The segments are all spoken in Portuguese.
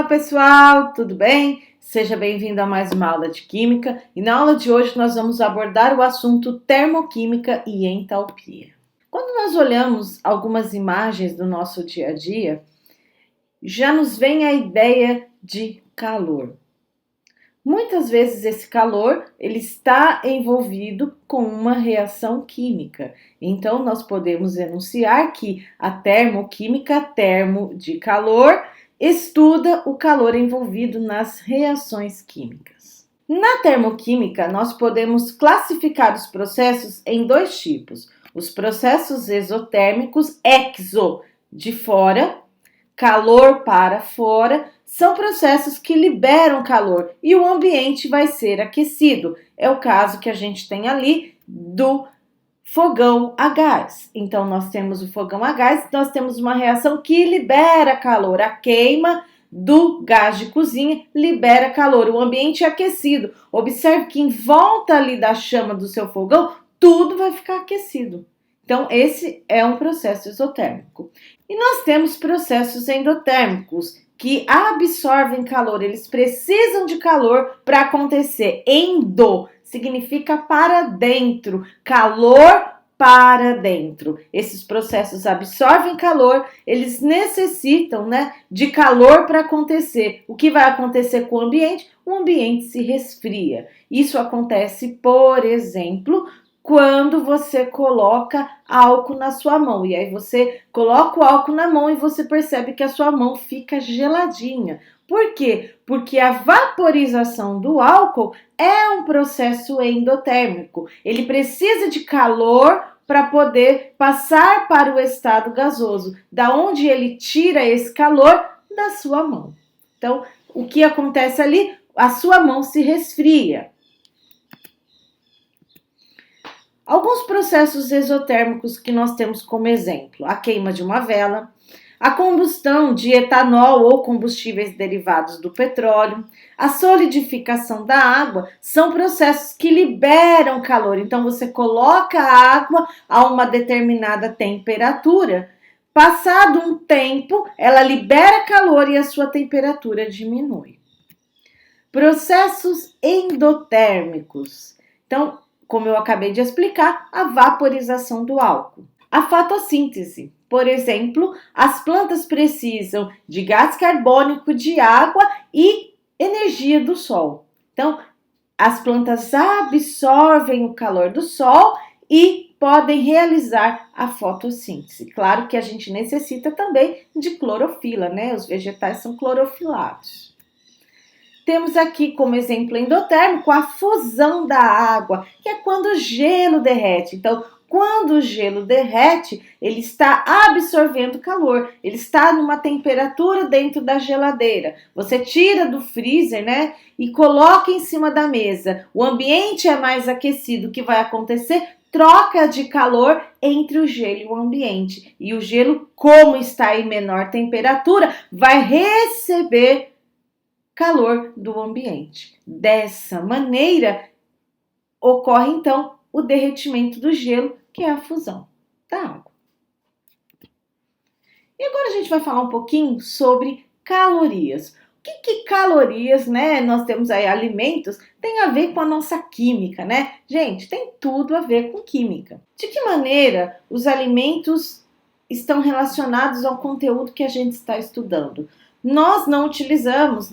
pessoal, tudo bem? Seja bem-vindo a mais uma aula de Química e na aula de hoje nós vamos abordar o assunto termoquímica e entalpia. Quando nós olhamos algumas imagens do nosso dia a dia, já nos vem a ideia de calor. Muitas vezes esse calor ele está envolvido com uma reação química. Então nós podemos enunciar que a termoquímica, termo de calor, estuda o calor envolvido nas reações químicas. Na termoquímica, nós podemos classificar os processos em dois tipos: os processos exotérmicos, exo, de fora, calor para fora, são processos que liberam calor e o ambiente vai ser aquecido. É o caso que a gente tem ali do fogão a gás. Então, nós temos o fogão a gás, nós temos uma reação que libera calor. A queima do gás de cozinha libera calor. O ambiente é aquecido. Observe que em volta ali da chama do seu fogão, tudo vai ficar aquecido. Então, esse é um processo exotérmico. E nós temos processos endotérmicos que absorvem calor. Eles precisam de calor para acontecer. Endo significa para dentro, calor para dentro. Esses processos absorvem calor, eles necessitam, de calor para acontecer. O que vai acontecer com o ambiente? O ambiente se resfria. Isso acontece, por exemplo, quando você coloca álcool na sua mão. E aí você coloca o álcool na mão e você percebe que a sua mão fica geladinha. Por quê? Porque a vaporização do álcool é um processo endotérmico. Ele precisa de calor para poder passar para o estado gasoso. Da onde ele tira esse calor? Da sua mão. Então, o que acontece ali? A sua mão se resfria. Alguns processos exotérmicos que nós temos como exemplo: a queima de uma vela, a combustão de etanol ou combustíveis derivados do petróleo, a solidificação da água, são processos que liberam calor. Então, você coloca a água a uma determinada temperatura, passado um tempo, ela libera calor e a sua temperatura diminui. Processos endotérmicos. Então, como eu acabei de explicar, a vaporização do álcool. A fotossíntese. Por exemplo, as plantas precisam de gás carbônico, de água e energia do sol. Então, as plantas absorvem o calor do sol e podem realizar a fotossíntese. Claro que a gente necessita também de clorofila, Os vegetais são clorofilados. Temos aqui como exemplo endotérmico a fusão da água, que é quando o gelo derrete. Então, quando o gelo derrete, ele está absorvendo calor, ele está numa temperatura dentro da geladeira. Você tira do freezer, e coloca em cima da mesa. O ambiente é mais aquecido. O que vai acontecer? Troca de calor entre o gelo e o ambiente. E o gelo, como está em menor temperatura, vai receber calor do ambiente. Dessa maneira, ocorre então o derretimento do gelo, que é a fusão da água. E agora a gente vai falar um pouquinho sobre calorias. O que calorias, nós temos aí alimentos, tem a ver com a nossa química, Gente, tem tudo a ver com química. De que maneira os alimentos estão relacionados ao conteúdo que a gente está estudando? Nós não utilizamos,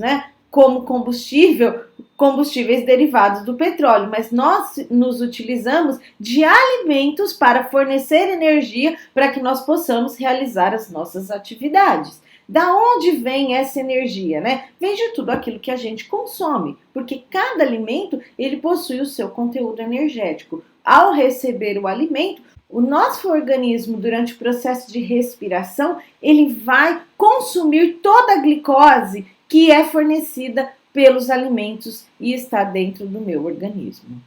como combustíveis derivados do petróleo, mas nós nos utilizamos de alimentos para fornecer energia para que nós possamos realizar as nossas atividades. Da onde vem essa energia, Vem de tudo aquilo que a gente consome, porque cada alimento ele possui o seu conteúdo energético. Ao receber o alimento, o nosso organismo, durante o processo de respiração, ele vai consumir toda a glicose que é fornecida pelos alimentos e está dentro do meu organismo.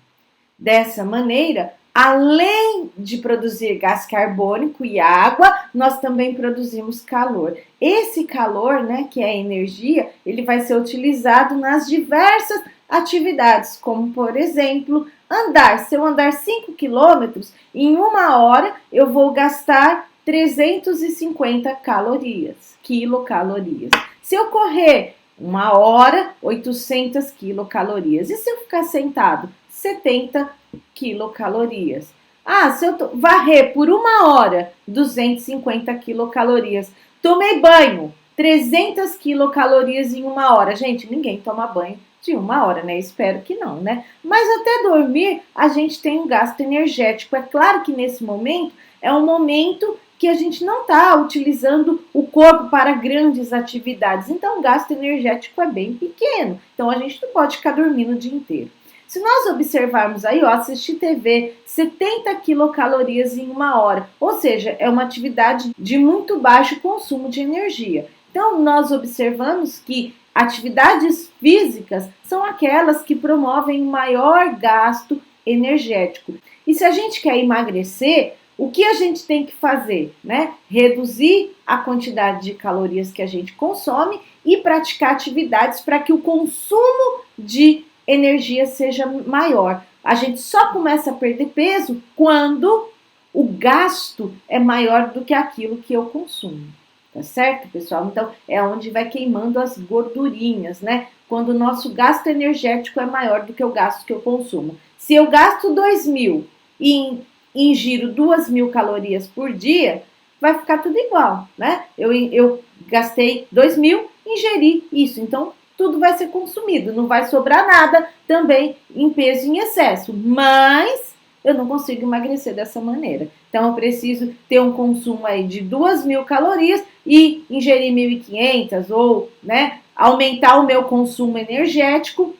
Dessa maneira, além de produzir gás carbônico e água, nós também produzimos calor. Esse calor, que é energia, ele vai ser utilizado nas diversas atividades, como por exemplo, andar. Se eu andar 5 quilômetros, em 1 hora eu vou gastar 350 calorias, quilocalorias. Se eu correr Uma hora, 800 quilocalorias. E se eu ficar sentado? 70 quilocalorias. Ah, se eu varrer por uma hora, 250 quilocalorias. Tomei banho, 300 quilocalorias em uma hora. Gente, ninguém toma banho de uma hora, né? Espero que não, né? Mas até dormir, a gente tem um gasto energético. É claro que nesse momento, é um momento que a gente não está utilizando o corpo para grandes atividades. Então, o gasto energético é bem pequeno. Então, a gente não pode ficar dormindo o dia inteiro. Se nós observarmos aí, ó, assistir TV, 70 quilocalorias em uma hora. Ou seja, é uma atividade de muito baixo consumo de energia. Então, nós observamos que atividades físicas são aquelas que promovem um maior gasto energético. E se a gente quer emagrecer, o que a gente tem que fazer, né? Reduzir a quantidade de calorias que a gente consome e praticar atividades para que o consumo de energia seja maior. A gente só começa a perder peso quando o gasto é maior do que aquilo que eu consumo. Tá certo, pessoal? Então, é onde vai queimando as gordurinhas, né? Quando o nosso gasto energético é maior do que o gasto que eu consumo. Se eu gasto 2.000 e ingiro 2.000 calorias por dia, vai ficar tudo igual, né? Eu gastei 2.000, ingeri isso, então tudo vai ser consumido, não vai sobrar nada também em peso em excesso, mas eu não consigo emagrecer dessa maneira. Então eu preciso ter um consumo aí de 2.000 calorias e ingerir 1.500 ou, né, aumentar o meu consumo energético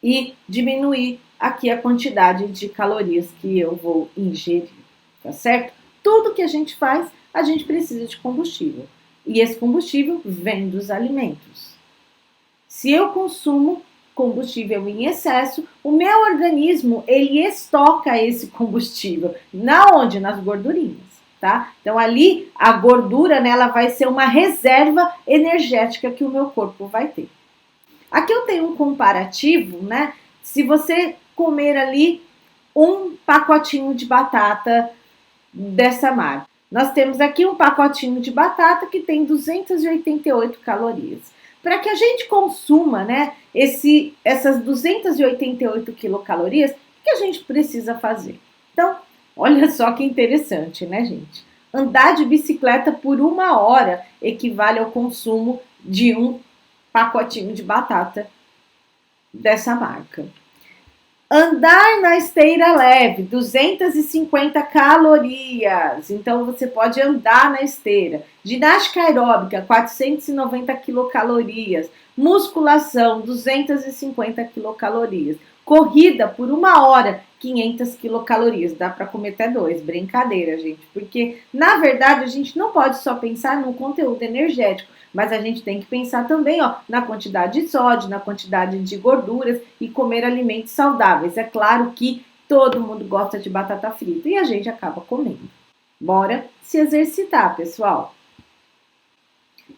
e diminuir aqui a quantidade de calorias que eu vou ingerir, tá certo? Tudo que a gente faz, a gente precisa de combustível. E esse combustível vem dos alimentos. Se eu consumo combustível em excesso, o meu organismo, ele estoca esse combustível. Na onde? Nas gordurinhas, tá? Então, ali, a gordura, né, ela vai ser uma reserva energética que o meu corpo vai ter. Aqui eu tenho um comparativo, né? Se você comer ali um pacotinho de batata dessa marca. Nós temos aqui um pacotinho de batata que tem 288 calorias. Para que a gente consuma, né, essas 288 quilocalorias, o que a gente precisa fazer? Então, olha só que interessante, né, gente? Andar de bicicleta por uma hora equivale ao consumo de um pacotinho de batata dessa marca. Andar na esteira leve, 250 calorias. Então você pode andar na esteira. Ginástica aeróbica, 490 quilocalorias. Musculação, 250 quilocalorias. Corrida por uma hora, 500 quilocalorias. Dá para comer até 2. Brincadeira, gente. Porque, na verdade, a gente não pode só pensar no conteúdo energético. Mas a gente tem que pensar também, ó, na quantidade de sódio, na quantidade de gorduras e comer alimentos saudáveis. É claro que todo mundo gosta de batata frita e a gente acaba comendo. Bora se exercitar, pessoal!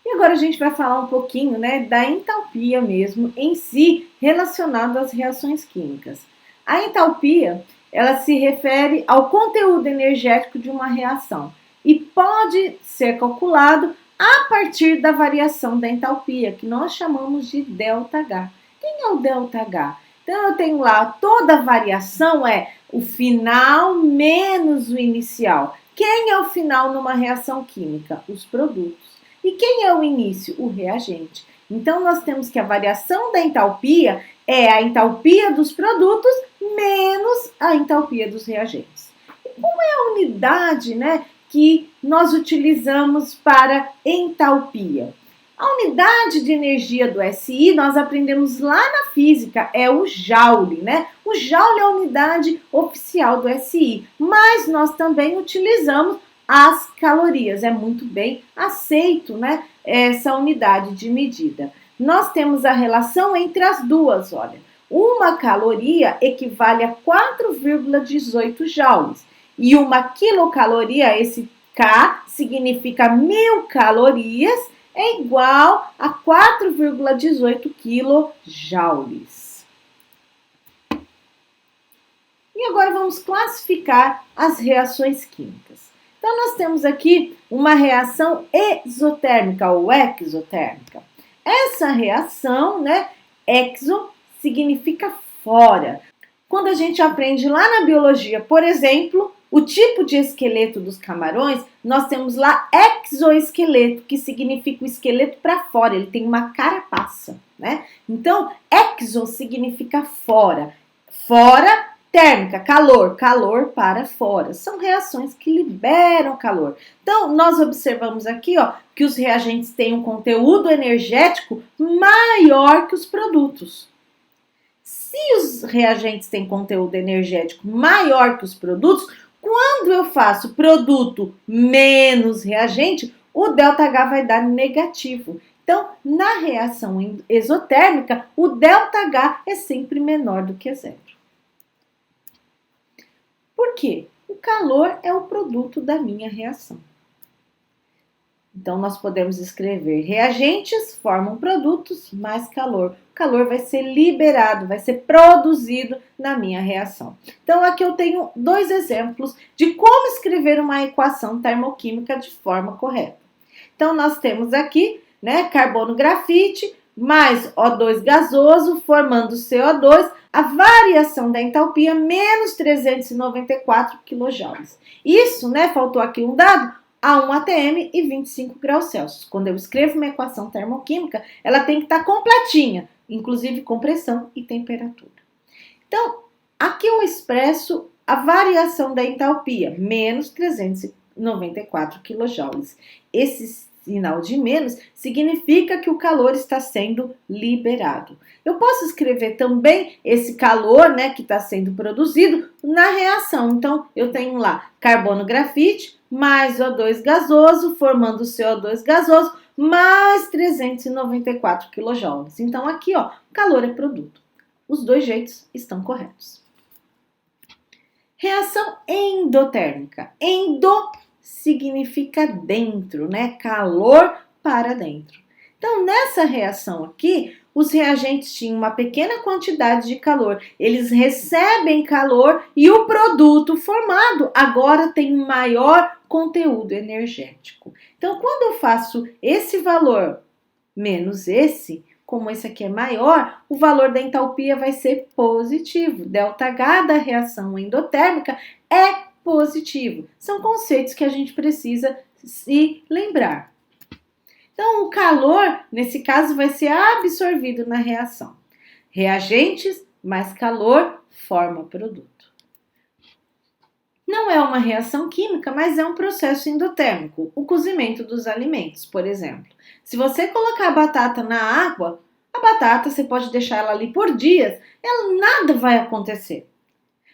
E agora a gente vai falar um pouquinho, né, da entalpia mesmo em si, relacionado às reações químicas. A entalpia, ela se refere ao conteúdo energético de uma reação e pode ser calculado a partir da variação da entalpia, que nós chamamos de ΔH. Quem é o ΔH? Então, eu tenho lá, toda a variação é o final menos o inicial. Quem é o final numa reação química? Os produtos. E quem é o início? O reagente. Então, nós temos que a variação da entalpia é a entalpia dos produtos menos a entalpia dos reagentes. E qual é a unidade, né, que nós utilizamos para entalpia? A unidade de energia do SI, nós aprendemos lá na física, é o Joule, né? O Joule é a unidade oficial do SI, mas nós também utilizamos as calorias. É muito bem aceito, né, essa unidade de medida. Nós temos a relação entre as duas, olha. Uma caloria equivale a 4,18 joules. E uma quilocaloria, esse K significa 1.000 calorias, é igual a 4,18 quilojoules. E agora vamos classificar as reações químicas. Então, nós temos aqui uma reação exotérmica ou exotérmica. essa reação, né, exo significa fora. Quando a gente aprende lá na biologia, por exemplo, o tipo de esqueleto dos camarões, nós temos lá exoesqueleto, que significa o esqueleto para fora, ele tem uma carapaça, né? Então, exo significa fora. Fora, térmica, calor, calor para fora. São reações que liberam calor. Então, nós observamos aqui, ó, que os reagentes têm um conteúdo energético maior que os produtos. Se os reagentes têm conteúdo energético maior que os produtos, quando eu faço produto menos reagente, o ΔH vai dar negativo. Então, na reação exotérmica, o ΔH é sempre menor do que zero. Por quê? O calor é o produto da minha reação. Então, nós podemos escrever reagentes formam produtos mais calor. O calor vai ser liberado, vai ser produzido na minha reação. Então, aqui eu tenho dois exemplos de como escrever uma equação termoquímica de forma correta. Então, nós temos aqui, né, carbono grafite mais O2 gasoso formando CO2, a variação da entalpia menos 394 kJ. Isso, né, faltou aqui um dado, a 1 atm e 25 graus Celsius. Quando eu escrevo uma equação termoquímica, ela tem que estar completinha, inclusive com pressão e temperatura. Então, aqui eu expresso a variação da entalpia, menos 394 kJ. Esse sinal de menos significa que o calor está sendo liberado. Eu posso escrever também esse calor, né, que está sendo produzido na reação. Então, eu tenho lá carbono grafite mais O2 gasoso, formando CO2 gasoso, mais 394 kJ. Então, aqui, ó, calor é produto. Os dois jeitos estão corretos. Reação endotérmica. Endo significa dentro, né? Calor para dentro. Então, nessa reação aqui, os reagentes tinham uma pequena quantidade de calor. Eles recebem calor e o produto formado agora tem maior conteúdo energético. Então, quando eu faço esse valor menos esse, como esse aqui é maior, o valor da entalpia vai ser positivo. ΔH da reação endotérmica é positivo. São conceitos que a gente precisa se lembrar. Então, o calor, nesse caso, vai ser absorvido na reação. Reagentes mais calor forma produto. Não é uma reação química, mas é um processo endotérmico. O cozimento dos alimentos, por exemplo. Se você colocar a batata na água, a batata você pode deixar ela ali por dias, nada vai acontecer.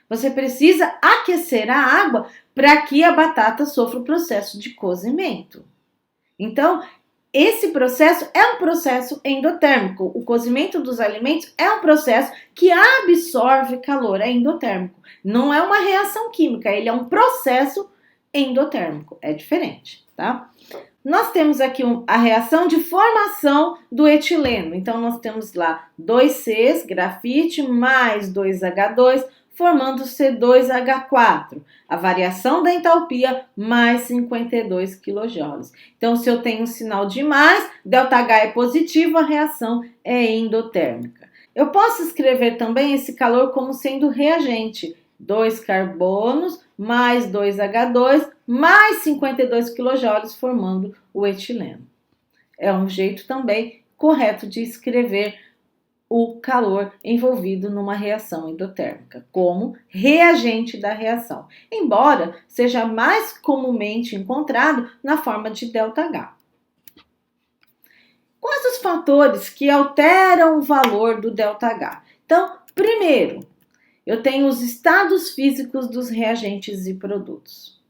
Você precisa aquecer a água para que a batata sofra o processo de cozimento. Então, esse processo é um processo endotérmico. O cozimento dos alimentos é um processo que absorve calor, é endotérmico. Não é uma reação química, ele é um processo endotérmico. É diferente, tá? Nós temos aqui a reação de formação do etileno. Então, nós temos lá 2Cs, grafite, mais 2H2, formando C2H4. A variação da entalpia, mais 52 kJ. Então, se eu tenho um sinal de mais, ΔH é positivo, a reação é endotérmica. Eu posso escrever também esse calor como sendo reagente. 2 carbonos mais 2H2 mais 52 kJ formando o etileno. É um jeito também correto de escrever o calor envolvido numa reação endotérmica, como reagente da reação, embora seja mais comumente encontrado na forma de ΔH. Quais os fatores que alteram o valor do ΔH? Então, primeiro, eu tenho os estados físicos dos reagentes e produtos.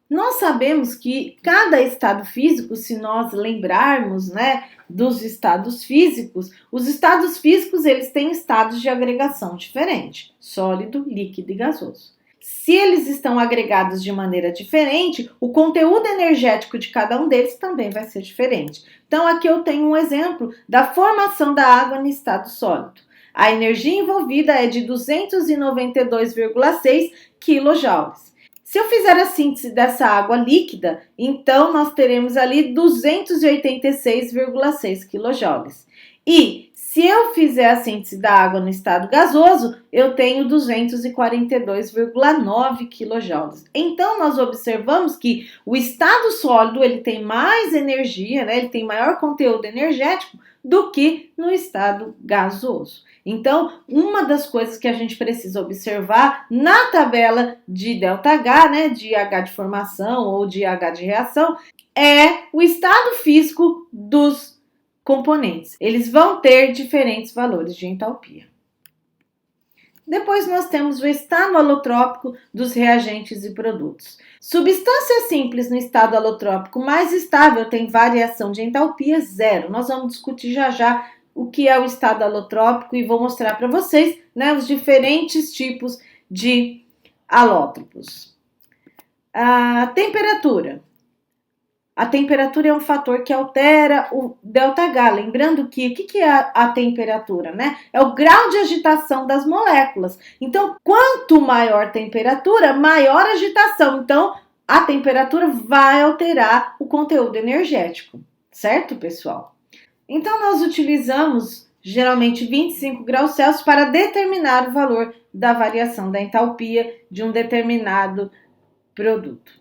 Nós sabemos que cada estado físico, se nós lembrarmos, né, dos estados físicos, os estados físicos eles têm estados de agregação diferente, sólido, líquido e gasoso. Se eles estão agregados de maneira diferente, o conteúdo energético de cada um deles também vai ser diferente. Então, aqui eu tenho um exemplo da formação da água no estado sólido. A energia envolvida é de 292,6 kJ. Se eu fizer a síntese dessa água líquida, então nós teremos ali 286,6 kJ. E se eu fizer a síntese da água no estado gasoso, eu tenho 242,9 kJ. Então nós observamos que o estado sólido ele tem mais energia, né? Ele tem maior conteúdo energético do que no estado gasoso. Então, uma das coisas que a gente precisa observar na tabela de ΔH, né, de H de formação ou de H de reação, é o estado físico dos componentes. Eles vão ter diferentes valores de entalpia. Depois nós temos o estado alotrópico dos reagentes e produtos. Substância simples no estado alotrópico mais estável tem variação de entalpia zero. Nós vamos discutir já o que é o estado alotrópico e vou mostrar para vocês, né, os diferentes tipos de alótropos. A temperatura. A temperatura é um fator que altera o ΔH. Lembrando que o que é a temperatura, né? É o grau de agitação das moléculas. Então, quanto maior a temperatura, maior a agitação. Então, a temperatura vai alterar o conteúdo energético, certo, pessoal? Então, nós utilizamos geralmente 25 graus Celsius para determinar o valor da variação da entalpia de um determinado produto.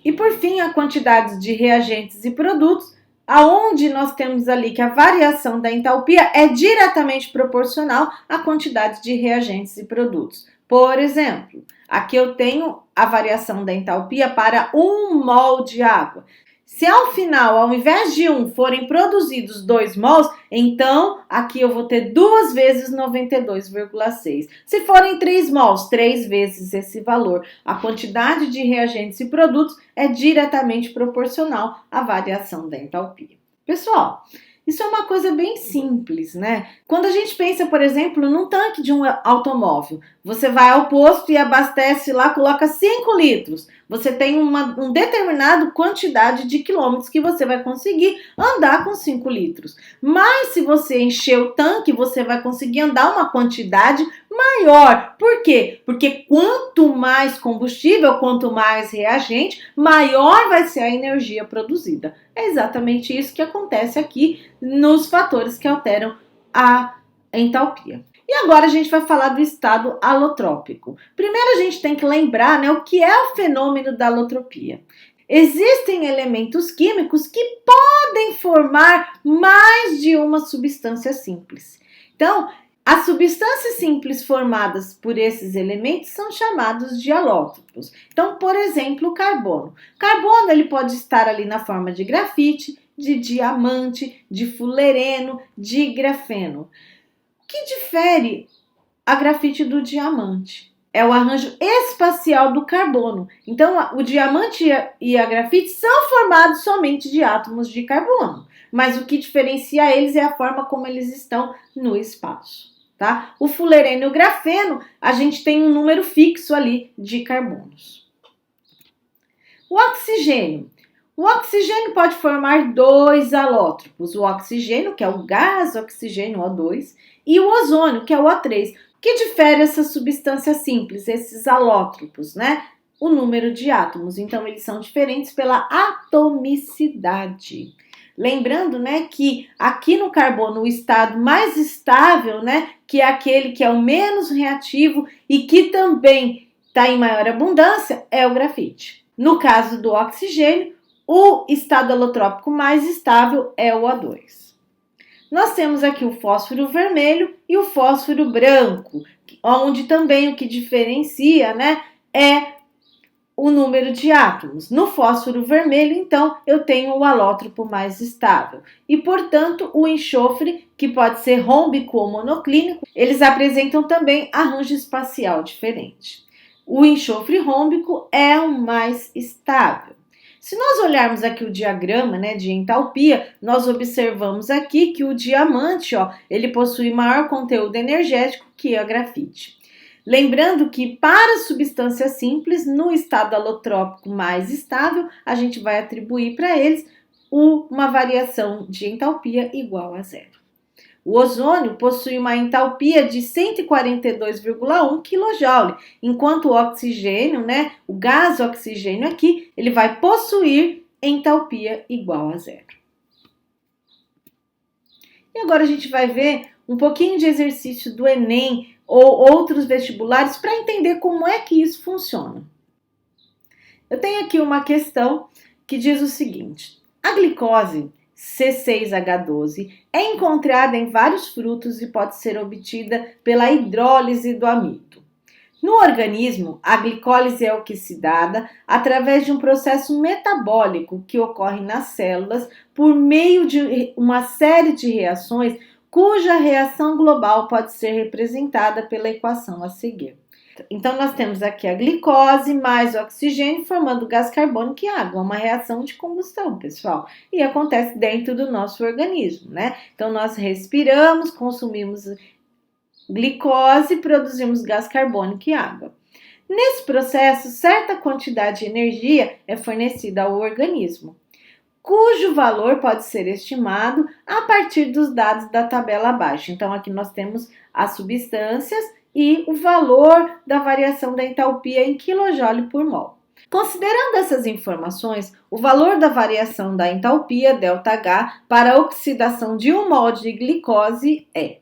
E por fim, a quantidade de reagentes e produtos, aonde nós temos ali que a variação da entalpia é diretamente proporcional à quantidade de reagentes e produtos. Por exemplo, aqui eu tenho a variação da entalpia para 1 mol de água. Se ao final, ao invés de 1, forem produzidos 2 mols, então aqui eu vou ter 2 vezes 92,6. Se forem 3 mols, 3 vezes esse valor. A quantidade de reagentes e produtos é diretamente proporcional à variação da entalpia. Pessoal, isso é uma coisa bem simples, né? Quando a gente pensa, por exemplo, num tanque de um automóvel, você vai ao posto e abastece lá, coloca 5 litros. Você tem uma determinada quantidade de quilômetros que você vai conseguir andar com 5 litros. Mas se você encher o tanque, você vai conseguir andar uma quantidade maior. Por quê? Porque quanto mais combustível, quanto mais reagente, maior vai ser a energia produzida. É exatamente isso que acontece aqui nos fatores que alteram a entalpia. E agora a gente vai falar do estado alotrópico. Primeiro a gente tem que lembrar, né, o que é o fenômeno da alotropia. Existem elementos químicos que podem formar mais de uma substância simples. Então, as substâncias simples formadas por esses elementos são chamados de alótropos. Então, por exemplo, o carbono. O carbono ele pode estar ali na forma de grafite, de diamante, de fulereno, de grafeno. O que difere a grafite do diamante? É o arranjo espacial do carbono. Então, o diamante e a grafite são formados somente de átomos de carbono. Mas o que diferencia eles é a forma como eles estão no espaço. Tá? O fulereno e o grafeno, a gente tem um número fixo ali de carbonos. O oxigênio. O oxigênio pode formar 2 alótropos. O oxigênio, que é o gás oxigênio, O2, e o ozônio, que é o O3. O que difere essa substância simples, esses alótropos, né? O número de átomos. Então, eles são diferentes pela atomicidade. Lembrando, né, que aqui no carbono o estado mais estável, né, que é aquele que é o menos reativo e que também está em maior abundância, é o grafite. No caso do oxigênio, o estado alotrópico mais estável é o O2. Nós temos aqui o fósforo vermelho e o fósforo branco, onde também o que diferencia, né, é o número de átomos. No fósforo vermelho, então, eu tenho o alótropo mais estável. E, portanto, o enxofre, que pode ser rômbico ou monoclínico, eles apresentam também arranjo espacial diferente. O enxofre rômbico é o mais estável. Se nós olharmos aqui o diagrama, né, de entalpia, nós observamos aqui que o diamante, ele possui maior conteúdo energético que a grafite. Lembrando que para substâncias simples, no estado alotrópico mais estável, a gente vai atribuir para eles uma variação de entalpia igual a zero. O ozônio possui uma entalpia de 142,1 kJ, enquanto o oxigênio, né, o gás oxigênio aqui, ele vai possuir entalpia igual a zero. E agora a gente vai ver um pouquinho de exercício do Enem ou outros vestibulares para entender como é que isso funciona. Eu tenho aqui uma questão que diz o seguinte: a glicose C6H12 é encontrada em vários frutos e pode ser obtida pela hidrólise do amido. No organismo, a glicólise é oxidada através de um processo metabólico que ocorre nas células por meio de uma série de reações cuja reação global pode ser representada pela equação a seguir. Então, nós temos aqui a glicose mais oxigênio formando gás carbônico e água, uma reação de combustão, pessoal, e acontece dentro do nosso organismo, né? Então, nós respiramos, consumimos glicose, produzimos gás carbônico e água. Nesse processo, certa quantidade de energia é fornecida ao organismo, cujo valor pode ser estimado a partir dos dados da tabela abaixo. Então, aqui nós temos as substâncias e o valor da variação da entalpia em kJ por mol. Considerando essas informações, o valor da variação da entalpia, ΔH, para a oxidação de 1 mol de glicose é.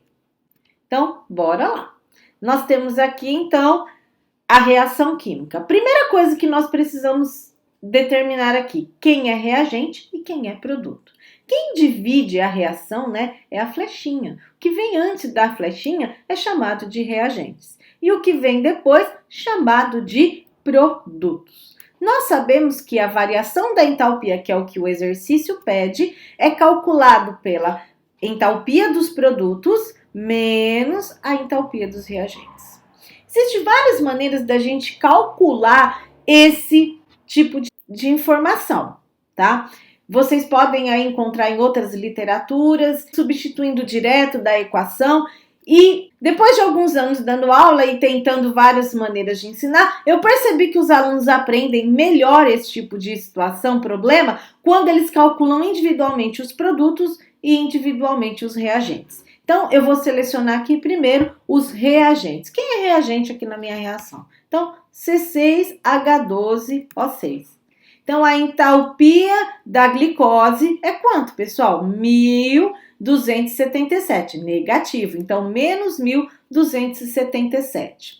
Então, bora lá. Nós temos aqui, então, a reação química. Primeira coisa que nós precisamos determinar aqui, quem é reagente e quem é produto. Quem divide a reação, né, é a flechinha. O que vem antes da flechinha é chamado de reagentes. E o que vem depois, chamado de produtos. Nós sabemos que a variação da entalpia, que é o que o exercício pede, é calculado pela entalpia dos produtos menos a entalpia dos reagentes. Existem várias maneiras da gente calcular esse tipo de informação, tá? Vocês podem aí encontrar em outras literaturas, substituindo direto da equação. E depois de alguns anos dando aula e tentando várias maneiras de ensinar, eu percebi que os alunos aprendem melhor esse tipo de situação, problema, quando eles calculam individualmente os produtos e individualmente os reagentes. Então, eu vou selecionar aqui primeiro os reagentes. Quem é reagente aqui na minha reação? Então, C6H12O6. Então, a entalpia da glicose é quanto, pessoal? 1.277, negativo. Então, menos 1.277.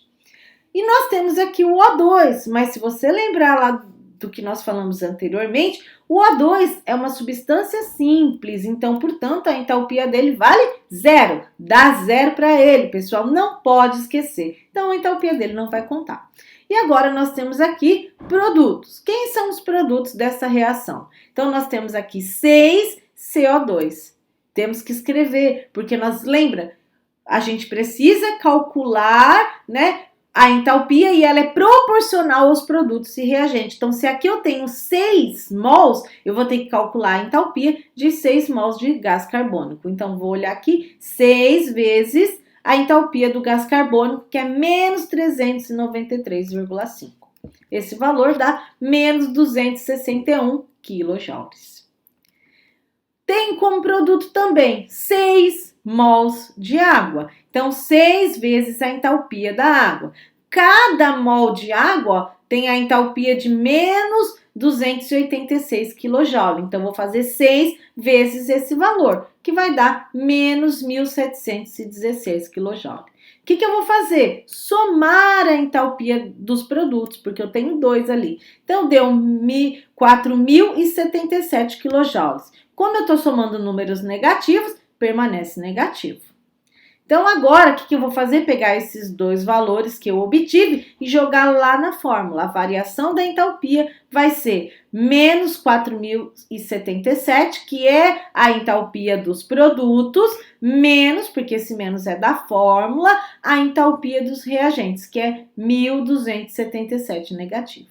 E nós temos aqui o O2, mas se você lembrar lá do que nós falamos anteriormente, o O2 é uma substância simples, então, portanto, a entalpia dele vale zero. Dá zero para ele, pessoal, não pode esquecer. Então, a entalpia dele não vai contar. E agora nós temos aqui produtos. Quem são os produtos dessa reação? Então, nós temos aqui 6CO2. Temos que escrever, porque lembra, a gente precisa calcular, né, a entalpia e ela é proporcional aos produtos e reagentes. Então, se aqui eu tenho 6 mols, eu vou ter que calcular a entalpia de 6 mols de gás carbônico. Então, vou olhar aqui, 6 vezes a entalpia do gás carbônico, que é menos 393,5. Esse valor dá menos 261 kJ. Tem como produto também 6 mols de água. Então, 6 vezes a entalpia da água. Cada mol de água tem a entalpia de menos 286 kJ. Então, vou fazer 6 vezes esse valor, que vai dar menos 1.716 kJ. O que eu vou fazer? Somar a entalpia dos produtos, porque eu tenho 2 ali. Então, deu 4.077 kJ. Quando eu estou somando números negativos, permanece negativo. Então, agora, o que eu vou fazer? Pegar esses dois valores que eu obtive e jogar lá na fórmula. A variação da entalpia vai ser menos 4.077, que é a entalpia dos produtos, menos, porque esse menos é da fórmula, a entalpia dos reagentes, que é 1.277 negativo.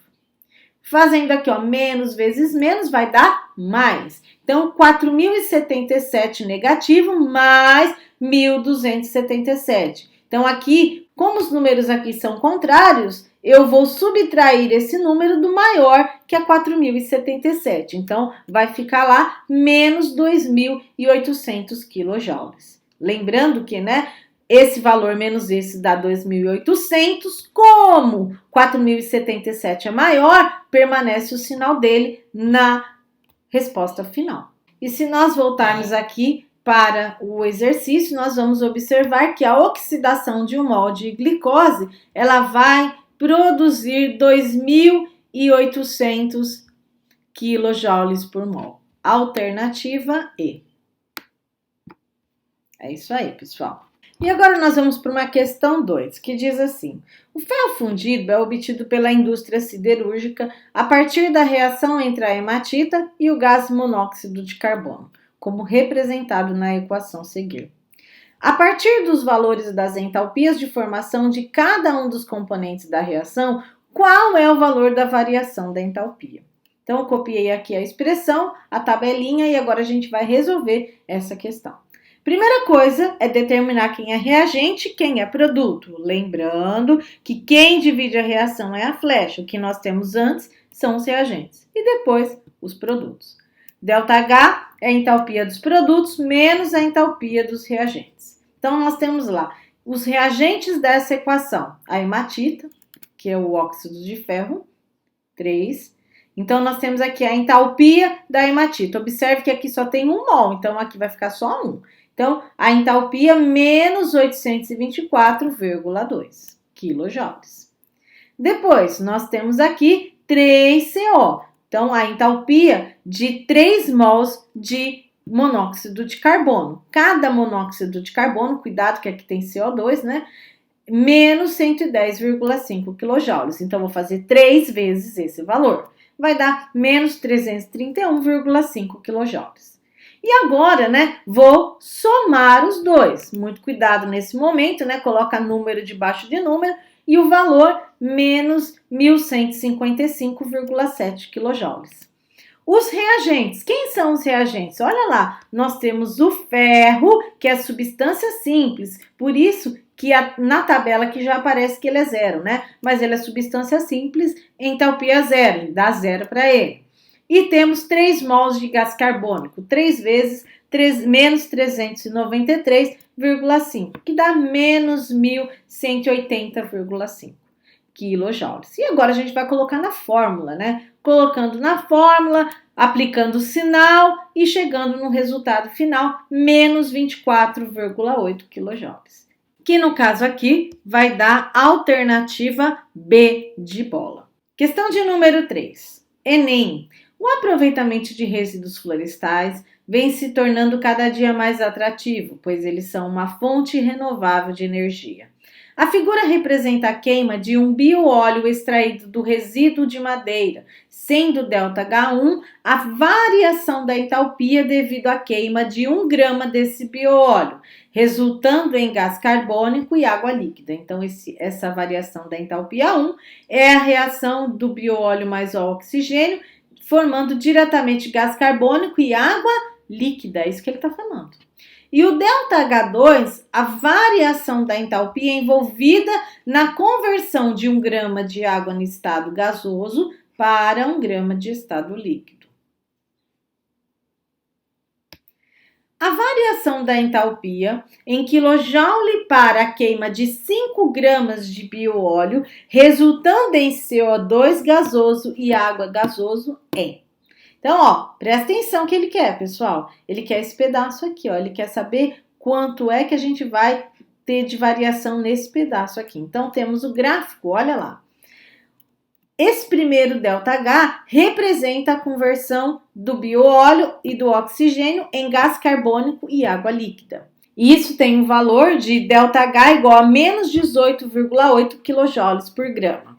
Fazendo aqui, ó, menos vezes menos vai dar mais. Então, 4.077 negativo mais 1.277. Então, aqui, como os números aqui são contrários, eu vou subtrair esse número do maior, que é 4.077. Então, vai ficar lá menos 2.800 kJ. Lembrando que, né, esse valor menos esse dá 2.800, como 4.077 é maior, permanece o sinal dele na resposta final. E se nós voltarmos aqui para o exercício, nós vamos observar que a oxidação de um mol de glicose, ela vai produzir 2.800 kJ por mol. Alternativa E. É isso aí, pessoal. E agora nós vamos para uma questão 2, que diz assim: o ferro fundido é obtido pela indústria siderúrgica a partir da reação entre a hematita e o gás monóxido de carbono, como representado na equação a seguir. A partir dos valores das entalpias de formação de cada um dos componentes da reação, qual é o valor da variação da entalpia? Então, eu copiei aqui a expressão, a tabelinha, e agora a gente vai resolver essa questão. Primeira coisa é determinar quem é reagente e quem é produto. Lembrando que quem divide a reação é a flecha. O que nós temos antes são os reagentes e depois os produtos. ΔH é a entalpia dos produtos menos a entalpia dos reagentes. Então, nós temos lá os reagentes dessa equação. A hematita, que é o óxido de ferro, 3. Então, nós temos aqui a entalpia da hematita. Observe que aqui só tem um mol, então aqui vai ficar só 1. Então, a entalpia menos 824,2 kJ. Depois, nós temos aqui 3CO. Então, a entalpia de 3 mols de monóxido de carbono. Cada monóxido de carbono, cuidado que aqui tem CO2, né? Menos 110,5 kJ. Então, vou fazer 3 vezes esse valor. Vai dar menos 331,5 kJ. E agora, né, vou somar os dois. Muito cuidado nesse momento, né? Coloca número debaixo de número e o valor menos 1.155,7 kJ. Os reagentes. Quem são os reagentes? Olha lá, nós temos o ferro, que é substância simples. Por isso que na tabela aqui já aparece que ele é 0, né? Mas ele é substância simples, entalpia 0, dá 0 para ele. E temos 3 mols de gás carbônico, 3 vezes menos 393,5, que dá menos 1.180,5 kJ. E agora a gente vai colocar na fórmula, né? Colocando na fórmula, aplicando o sinal e chegando no resultado final, menos 24,8 kJ. Que no caso aqui vai dar alternativa B de bola. Questão de número 3. Enem. O aproveitamento de resíduos florestais vem se tornando cada dia mais atrativo, pois eles são uma fonte renovável de energia. A figura representa a queima de um bioóleo extraído do resíduo de madeira, sendo ΔH1 a variação da entalpia devido à queima de 1 grama desse bioóleo, resultando em gás carbônico e água líquida. Então, essa variação da entalpia 1 é a reação do bioóleo mais o oxigênio, formando diretamente gás carbônico e água líquida, é isso que ele está falando. E o ΔH2, a variação da entalpia envolvida na conversão de 1 grama de água no estado gasoso para 1 grama de estado líquido. A variação da entalpia em quilojoule para a queima de 5 gramas de bioóleo, resultando em CO2 gasoso e água gasoso é. Então, ó, presta atenção que ele quer, pessoal. Ele quer esse pedaço aqui, ó. Ele quer saber quanto é que a gente vai ter de variação nesse pedaço aqui. Então, temos o gráfico, olha lá. Esse primeiro ΔH representa a conversão do bioóleo e do oxigênio em gás carbônico e água líquida. E isso tem um valor de ΔH igual a menos 18,8 kJ por grama.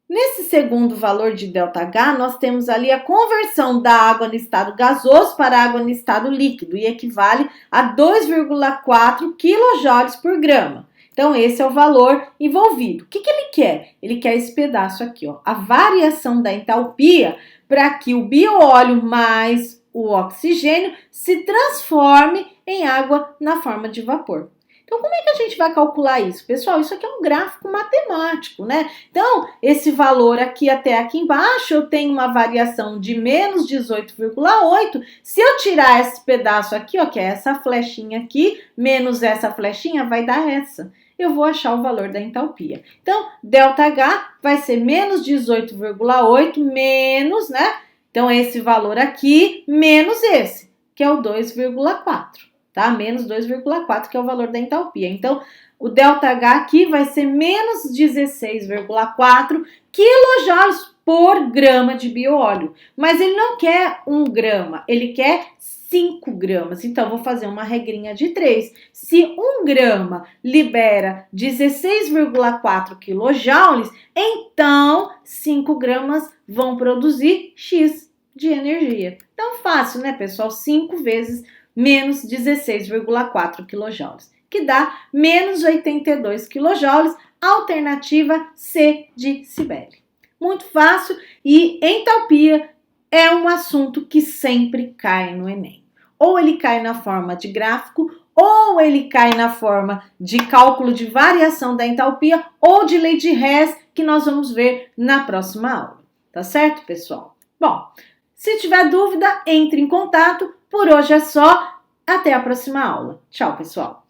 Nesse segundo valor de ΔH, nós temos ali a conversão da água no estado gasoso para água no estado líquido e equivale a 2,4 kJ por grama. Então, esse é o valor envolvido. O que ele quer? Ele quer esse pedaço aqui, ó, a variação da entalpia para que o bioóleo mais o oxigênio se transforme em água na forma de vapor. Então, como é que a gente vai calcular isso? Pessoal, isso aqui é um gráfico matemático, né? Então, esse valor aqui até aqui embaixo, eu tenho uma variação de menos 18,8. Se eu tirar esse pedaço aqui, ó, que é essa flechinha aqui, menos essa flechinha, vai dar essa. Eu vou achar o valor da entalpia. Então, ΔH vai ser menos 18,8 menos, né? Então, esse valor aqui menos esse, que é o 2,4. Tá? Menos 2,4, que é o valor da entalpia. Então, o ΔH aqui vai ser menos 16,4 quilojoules por grama de bioóleo. Mas ele não quer 1 grama, ele quer 5 gramas. Então, vou fazer uma regrinha de 3. Se 1 grama libera 16,4 quilojoules, então 5 gramas vão produzir X de energia. Então, fácil, né, pessoal? 5 vezes menos 16,4 kJ, que dá menos 82 kJ, alternativa C de Cibele. Muito fácil, e entalpia é um assunto que sempre cai no Enem. Ou ele cai na forma de gráfico, ou ele cai na forma de cálculo de variação da entalpia, ou de lei de Hess, que nós vamos ver na próxima aula. Tá certo, pessoal? Bom, se tiver dúvida, entre em contato. Por hoje é só. Até a próxima aula. Tchau, pessoal!